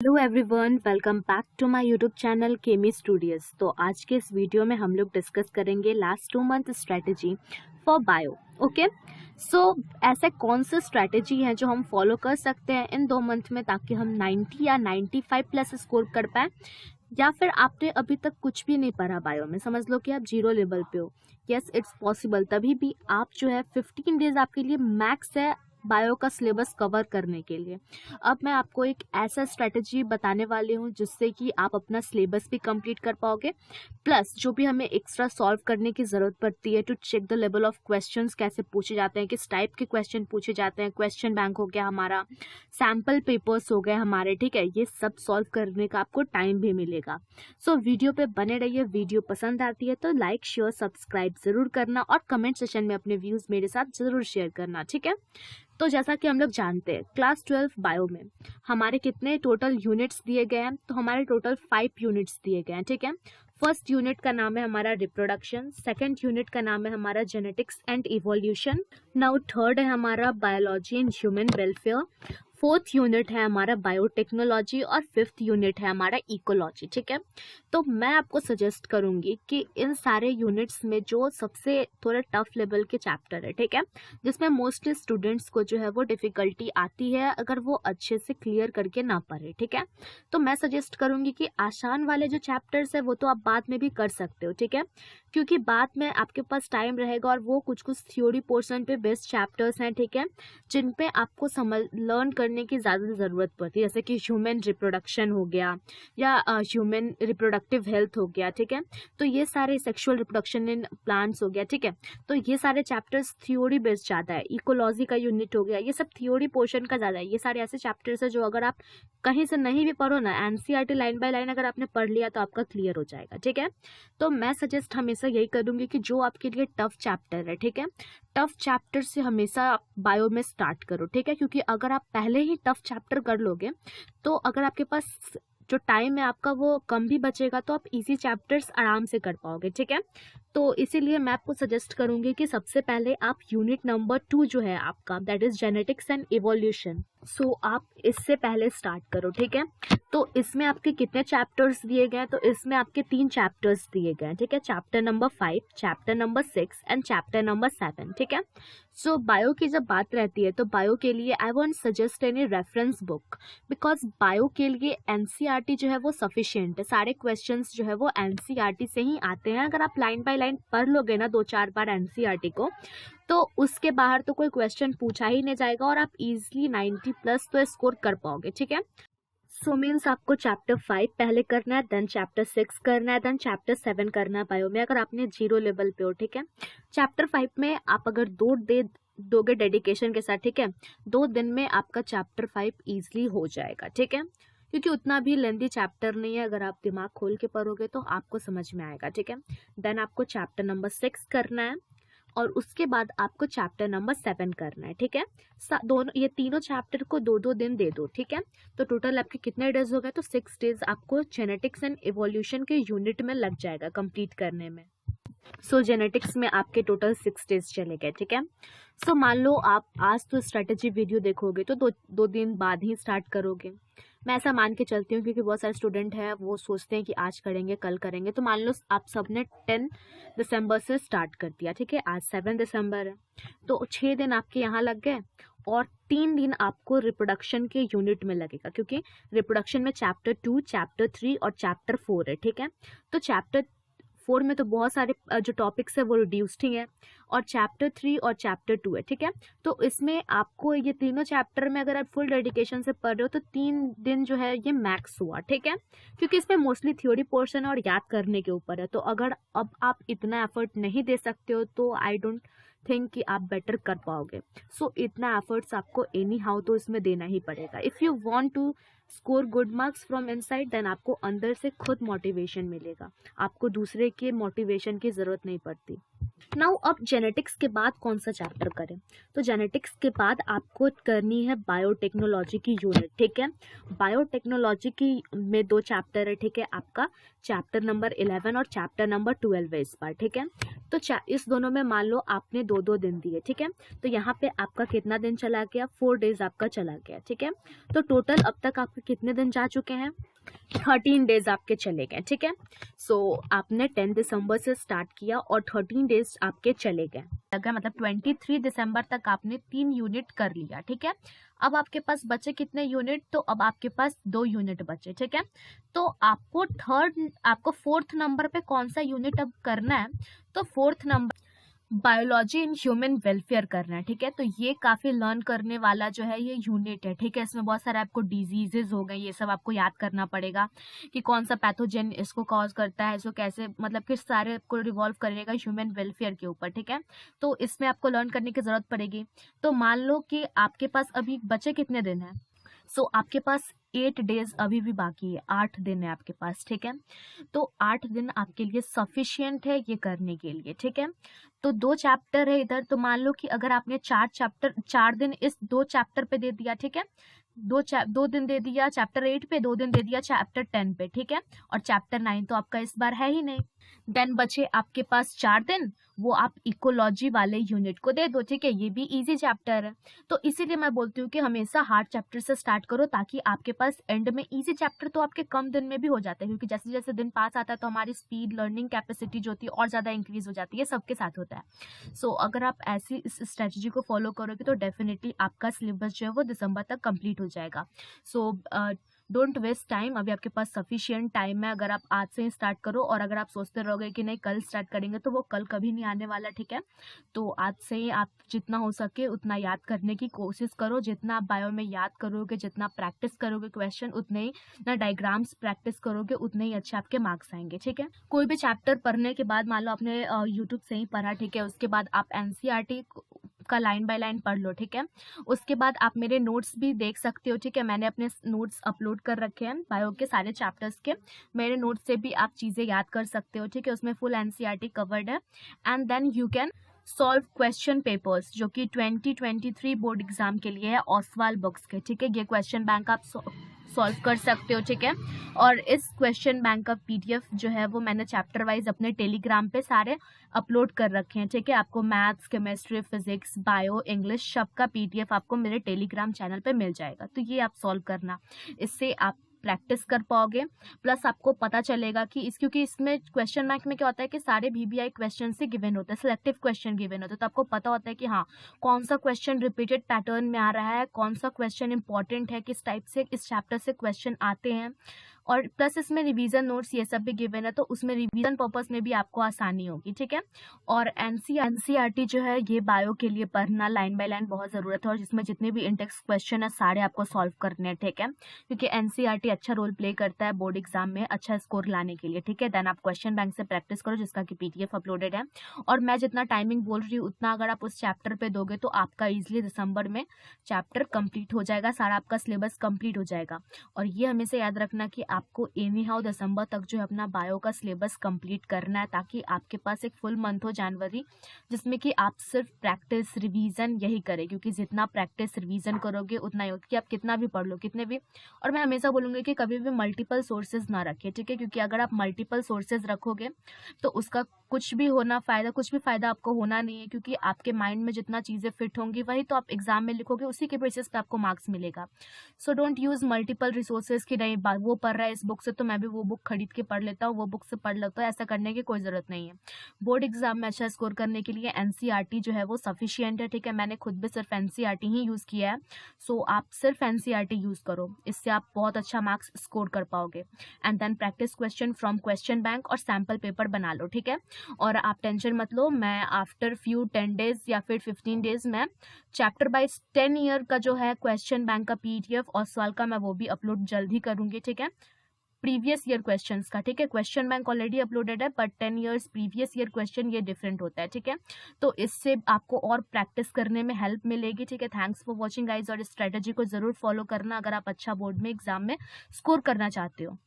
Hello everyone, welcome back to my YouTube channel Kemi Studios. तो आज के इस वीडियो में हम लोग डिस्कस करेंगे last 2 month strategy for bio. Okay, so ऐसे कौन से स्ट्रेटजी हैं जो हम फॉलो कर सकते हैं इन 2 मंथ में ताकि हम 90 या 95 प्लस स्कोर कर पाएँ। या फिर आपने अभी तक कुछ भी नहीं पढ़ा बायो में, समझ लो कि आप जीरो लेवल पे हो। यस, इट्स पॉसिबल, तभी भी आप जो है 15 डेज आपके लिए मैक्स है बायो का सिलेबस कवर करने के लिए। अब मैं आपको एक ऐसा स्ट्रेटजी बताने वाली हूँ जिससे कि आप अपना सिलेबस भी कंप्लीट कर पाओगे, प्लस जो भी हमें एक्स्ट्रा सॉल्व करने की ज़रूरत पड़ती है to check the level of questions, कैसे पूछे जाते हैं, किस टाइप के क्वेश्चन पूछे जाते हैं, क्वेश्चन बैंक हो गया हमारा, सैम्पल पेपर्स हो गए हमारे, ठीक है, ये सब सॉल्व करने का आपको टाइम भी मिलेगा। सो वीडियो पे बने रहिए। वीडियो पसंद आती है तो लाइक शेयर सब्सक्राइब ज़रूर करना और कमेंट सेशन में अपने व्यूज़ मेरे साथ ज़रूर शेयर करना, ठीक है। तो जैसा कि हम लोग जानते हैं क्लास 12 बायो में हमारे कितने टोटल यूनिट्स दिए गए हैं, तो हमारे टोटल 5 यूनिट्स दिए गए हैं, ठीक है। फर्स्ट यूनिट का नाम है हमारा रिप्रोडक्शन, सेकंड यूनिट का नाम है हमारा genetics and evolution, now third है हमारा biology and human welfare, fourth unit है हमारा बायोटेक्नोलॉजी और फिफ्थ यूनिट है हमारा इकोलॉजी, ठीक है। तो मैं आपको सजेस्ट करूंगी कि इन सारे यूनिट्स में जो सबसे थोड़े टफ लेवल के चैप्टर है, ठीक है, जिसमें मोस्टली स्टूडेंट्स को जो है वो डिफिकल्टी आती है अगर वो अच्छे से क्लियर करके ना पढ़े, ठीक है। तो मैं सजेस्ट करूंगी कि आसान वाले जो चैप्टर्स है वो तो आप बाद में भी कर सकते हो, ठीक है, क्योंकि बाद में आपके पास टाइम रहेगा और वो कुछ कुछ थ्योरी पोर्शन पे बेस्ट चैप्टर्स हैं, ठीक है, जिन पे आपको समझ लर्न करने की ज़्यादा ज़रूरत पड़ती है, जैसे कि ह्यूमन रिप्रोडक्शन हो गया या ह्यूमन रिप्रोडक्टिव हेल्थ हो गया, ठीक है। तो ये सारे सेक्सुअल रिप्रोडक्शन इन प्लांट्स हो गया, ठीक है। तो ये सारे चैप्टर्स थ्योरी बेस्ड ज़्यादा है। इकोलॉजी का यूनिट हो गया, ये सब थ्योरी पोर्शन का ज़्यादा है। ये सारे ऐसे चैप्टर्स है जो अगर आप कहीं से नहीं भी पढ़ो ना, एनसीईआरटी लाइन बाय लाइन अगर आपने पढ़ लिया तो आपका क्लियर हो जाएगा, ठीक है। तो मैं सजेस्ट हमेशा यही करूँगी कि जो आपके लिए टफ चैप्टर है, ठीक है, टफ चैप्टर से हमेशा बायो में स्टार्ट करो, ठीक है, क्योंकि अगर आप पहले ही टफ चैप्टर कर लोगे तो अगर आपके पास जो टाइम है आपका वो कम भी बचेगा तो आप इजी चैप्टर्स आराम से कर पाओगे, ठीक है। तो इसीलिए मैं आपको सजेस्ट करूंगी कि सबसे पहले आप यूनिट नंबर 2 जो है आपका, that is genetics and evolution, so आप इससे पहले स्टार्ट करो, ठीक है। तो इसमें आपके कितने चैप्टर्स दिए गए हैं, तो इसमें आपके 3 चैप्टर्स दिए गए हैं, ठीक है, chapter number 5, chapter number 6 and chapter number 7, ठीक है। सो बायो की जब बात रहती है तो बायो के लिए I want suggest any reference book, because bio के लिए एनसीईआरटी जो है वो सफिशिएंट है। सारे क्वेश्चंस जो है वो एनसीईआरटी से ही आते हैं। अगर आप लाइन बाय लाइन पढ़ लोगे ना 2-4 बार एनसीईआरटी को, तो उसके बाहर तो कोई क्वेश्चन पूछा ही नहीं जाएगा और आप इजीली 90 प्लस तो स्कोर कर पाओगे, ठीक है। सो मीन्स आपको चैप्टर 5 पहले करना है, देन चैप्टर 6 करना है, देन चैप्टर 7 करना है बायो में, अगर आपने जीरो लेवल पे हो, ठीक है। चैप्टर 5 में आप अगर दोगे डेडिकेशन के साथ, ठीक है, 2 दिन में आपका चैप्टर 5 ईजिली हो जाएगा, ठीक है, क्योंकि उतना भी लेंदी चैप्टर नहीं है। अगर आप दिमाग खोल के पढ़ोगे तो आपको समझ में आएगा, ठीक है। देन आपको चैप्टर नंबर 6 करना है और उसके बाद आपको चैप्टर नंबर 7 करना है, ठीक है। दोनों ये तीनों चैप्टर को 2-2 दिन दे दो, ठीक है। तो टोटल आपके कितने डेज हो गए, तो 6 डेज आपको जेनेटिक्स एंड इवोल्यूशन के यूनिट में लग जाएगा कंप्लीट करने में। सो जेनेटिक्स में आपके टोटल 6 डेज चले गए, ठीक है। सो मान लो आप आज तो स्ट्रेटेजी वीडियो देखोगे तो दो दिन बाद ही स्टार्ट करोगे। मैं ऐसा मान के चलती हूँ क्योंकि बहुत सारे स्टूडेंट हैं वो सोचते हैं कि आज करेंगे कल करेंगे। तो मान लो आप सबने 10 दिसंबर से स्टार्ट कर दिया, ठीक है, आज 7 दिसंबर है, तो 6 दिन आपके यहाँ लग गए और 3 दिन आपको रिप्रोडक्शन के यूनिट में लगेगा, क्योंकि रिप्रोडक्शन में चैप्टर 2, चैप्टर 3 और चैप्टर 4 है, ठीक है। तो चैप्टर 4 में तो बहुत सारे जो टॉपिक्स है वो रिड्यूस्ड ही है और चैप्टर 3 और चैप्टर 2 है, ठीक है। तो इसमें आपको ये तीनों चैप्टर में अगर आप फुल डेडिकेशन से पढ़ रहे हो तो 3 दिन जो है ये मैक्स हुआ, ठीक है, क्योंकि इसमें मोस्टली थ्योरी पोर्शन और याद करने के ऊपर है। तो अगर अब आप इतना एफर्ट नहीं दे सकते हो तो आई डोंट थिंक कि आप बेटर कर पाओगे। सो इतना एफर्ट्स आपको एनी हाउ तो इसमें देना ही पड़ेगा। If you want to score good marks from inside, then आपको अंदर से खुद मोटिवेशन मिलेगा, आपको दूसरे के मोटिवेशन की ज़रूरत नहीं पड़ती। नाउ अब जेनेटिक्स के बाद कौन सा चैप्टर करें, तो जेनेटिक्स के बाद आपको करनी है बायोटेक्नोलॉजी की यूनिट, ठीक है। बायोटेक्नोलॉजी की में 2 चैप्टर है, ठीक है, आपका चैप्टर नंबर 11 और चैप्टर नंबर 12 है इस बार, ठीक है। तो इस दोनों में मान लो आपने 2-2 दिन दिए, ठीक है। तो यहाँ पे आपका कितना दिन चला गया, 4 डेज आपका चला गया, ठीक है। तो टोटल अब तक आपके कितने दिन जा चुके हैं, 13 डेज आपके चले गए, ठीक है। सो आपने 10 दिसंबर से स्टार्ट किया और 13 डेज आपके चले गए, मतलब 23 दिसंबर तक आपने 3 यूनिट कर लिया, ठीक है। अब आपके पास बचे कितने यूनिट, तो अब आपके पास 2 यूनिट बचे, ठीक है। तो आपको 4th नंबर पे कौन सा यूनिट अब करना है, तो 4th number biology in human welfare करना है, ठीक है। तो ये काफी लर्न करने वाला जो है ये यूनिट है, ठीक है। इसमें बहुत सारे आपको डिजीजेस हो गए, ये सब आपको याद करना पड़ेगा कि कौन सा पैथोजन इसको कॉज करता है, इसको कैसे, मतलब किस सारे आपको रिवॉल्व करेगा ह्यूमन वेलफेयर के ऊपर, ठीक है। तो इसमें आपको लर्न करने की जरूरत पड़ेगी। तो मान लो कि आपके पास अभी बचे कितने दिन है, सो आपके पास 8 डेज अभी भी बाकी है, 8 दिन है आपके पास, ठीक है। तो 8 दिन आपके लिए सफिशियंट है ये करने के लिए, ठीक है। तो 2 चैप्टर है इधर, तो मान लो कि अगर आपने 4 दिन इस 2 चैप्टर पे दे दिया, ठीक है। 2 दिन दे दिया चैप्टर 8 पे, 2 दिन दे दिया चैप्टर 10 पे, ठीक है। और चैप्टर 9 तो आपका इस बार है ही नहीं। देन बचे आपके पास 4 दिन, वो आप इकोलॉजी वाले यूनिट को दे दो, ठीक है। ये भी इजी चैप्टर है, तो इसीलिए मैं बोलती हूँ कि हमेशा हार्ड चैप्टर से स्टार्ट करो, ताकि आपके पास एंड में इजी चैप्टर तो आपके कम दिन में भी हो जाते हैं, क्योंकि जैसे जैसे दिन पास आता है तो हमारी स्पीड, लर्निंग कैपेसिटी जो होती है और ज़्यादा इंक्रीज हो जाती है, सबके साथ होता है। सो अगर आप ऐसी इस स्ट्रेटजी को फॉलो करोगे तो डेफिनेटली आपका सिलेबस जो है वो दिसंबर तक कंप्लीट हो जाएगा। सो डोंट वेस्ट टाइम, अभी आपके पास सफिशिएंट टाइम है। अगर आप आज से ही स्टार्ट करो, और अगर आप सोचते रहोगे कि नहीं कल स्टार्ट करेंगे, तो वो कल कभी नहीं आने वाला, ठीक है। तो आज से ही आप जितना हो सके उतना याद करने की कोशिश करो। जितना आप बायो में याद करोगे, जितना प्रैक्टिस करोगे क्वेश्चन, उतने ही ना डायग्राम्स प्रैक्टिस करोगे, उतने ही अच्छे आपके मार्क्स आएंगे, ठीक है। कोई भी चैप्टर पढ़ने के बाद, मान लो आपने यूट्यूब से ही पढ़ा, ठीक है, उसके बाद आप एनसीईआरटी का लाइन बाय लाइन पढ़ लो, ठीक है। उसके बाद आप मेरे नोट्स भी देख सकते हो, ठीक है। मैंने अपने नोट्स अपलोड कर रखे हैं बायो के सारे चैप्टर्स के, मेरे नोट्स से भी आप चीज़ें याद कर सकते हो, ठीक है। उसमें फुल एनसीईआरटी कवर्ड है। And then you can solve question papers जो कि 2023 बोर्ड एग्जाम के लिए है, ओसवाल बुक्स के, ठीक है। ये क्वेश्चन बैंक आप सॉल्व कर सकते हो, ठीक है। और इस क्वेश्चन बैंक का पीडीएफ जो है वो मैंने चैप्टर वाइज अपने टेलीग्राम पे सारे अपलोड कर रखे हैं, ठीक है। आपको maths, chemistry, physics, bio, English सब का पीडीएफ आपको मेरे टेलीग्राम चैनल पे मिल जाएगा। तो ये आप सॉल्व करना, इससे आप प्रैक्टिस कर पाओगे, प्लस आपको पता चलेगा कि क्योंकि इसमें क्वेश्चन बैंक में क्या होता है कि सारे VBI क्वेश्चन से गिवन होते हैं, सिलेक्टिव क्वेश्चन गिवन होते हैं, तो आपको पता होता है कि हाँ कौन सा क्वेश्चन रिपीटेड पैटर्न में आ रहा है, कौन सा क्वेश्चन इंपॉर्टेंट है, किस टाइप से इस चैप्टर से क्वेश्चन आते हैं। और प्लस इसमें रिवीजन नोट्स ये सब भी गिवन है, तो उसमें रिवीजन पर्पस में भी आपको आसानी होगी, ठीक है। और एनसीईआरटी जो है ये बायो के लिए पढ़ना लाइन बाय लाइन बहुत ज़रूरत है, और जिसमें जितने भी इंटेक्स क्वेश्चन है सारे आपको सॉल्व करने हैं, ठीक है। क्योंकि एनसीईआरटी अच्छा रोल प्ले करता है बोर्ड एग्जाम में अच्छा स्कोर लाने के लिए, ठीक है। देन आप क्वेश्चन बैंक से प्रैक्टिस करो, जिसका कि पीडीएफ अपलोडेड है। और मैं जितना टाइमिंग बोल रही हूँ उतना अगर आप उस चैप्टर पे दोगे तो आपका ईजिली दिसंबर में चैप्टर कंप्लीट हो जाएगा, सारा आपका सिलेबस कंप्लीट हो जाएगा। और ये हमेशा याद रखना कि आपको एनी हाउ दिसंबर तक जो है अपना बायो का सिलेबस कंप्लीट करना है, ताकि आपके पास एक फुल मंथ हो जनवरी, जिसमें कि आप सिर्फ प्रैक्टिस रिवीजन यही करें, क्योंकि जितना प्रैक्टिस रिवीजन करोगे उतना ही होगा कि आप कितना भी पढ़ लो, कितने भी। और मैं हमेशा बोलूँगी कि कभी भी मल्टीपल सोर्सेज ना रखें, ठीक है। क्योंकि अगर आप मल्टीपल सोर्सेज रखोगे तो उसका कुछ भी फ़ायदा आपको होना नहीं है, क्योंकि आपके माइंड में जितना चीज़ें फिट होंगी वही तो आप एग्जाम में लिखोगे, उसी के बेसिस पे आपको मार्क्स मिलेगा। So don't use multiple resources की नहीं वो पढ़ रहा है इस बुक से तो मैं भी वो बुक खरीद के पढ़ लेता हूँ, वो बुक से पढ़ लेता हूँ, ऐसा करने की कोई ज़रूरत नहीं है। बोर्ड एग्जाम में अच्छा स्कोर करने के लिए एनसीईआरटी जो है वो सफिशियंट है, ठीक है। मैंने खुद भी सिर्फ एनसीईआरटी ही यूज़ किया है, सो आप सिर्फ एनसीईआरटी यूज़ करो, इससे आप बहुत अच्छा मार्क्स स्कोर कर पाओगे। And then practice question from question bank और सैम्पल पेपर बना लो, ठीक है। और आप टेंशन मत लो, मैं आफ्टर 10 डेज या फिर 15 डेज में चैप्टर बाइज 10 ईयर का जो है क्वेश्चन बैंक का पीडीएफ और सवाल का मैं वो भी अपलोड जल्द ही करूंगी, ठीक है। प्रीवियस ईयर क्वेश्चंस का, ठीक है। क्वेश्चन बैंक ऑलरेडी अपलोडेड है, but 10 years previous year question ये डिफरेंट होता है, ठीक है। तो इससे आपको और प्रैक्टिस करने में हेल्प मिलेगी, ठीक है। थैंक्स फॉर वॉचिंग गाइज, और इस स्ट्रेटेजी को जरूर फॉलो करना अगर आप अच्छा बोर्ड में एग्जाम में स्कोर करना चाहते हो।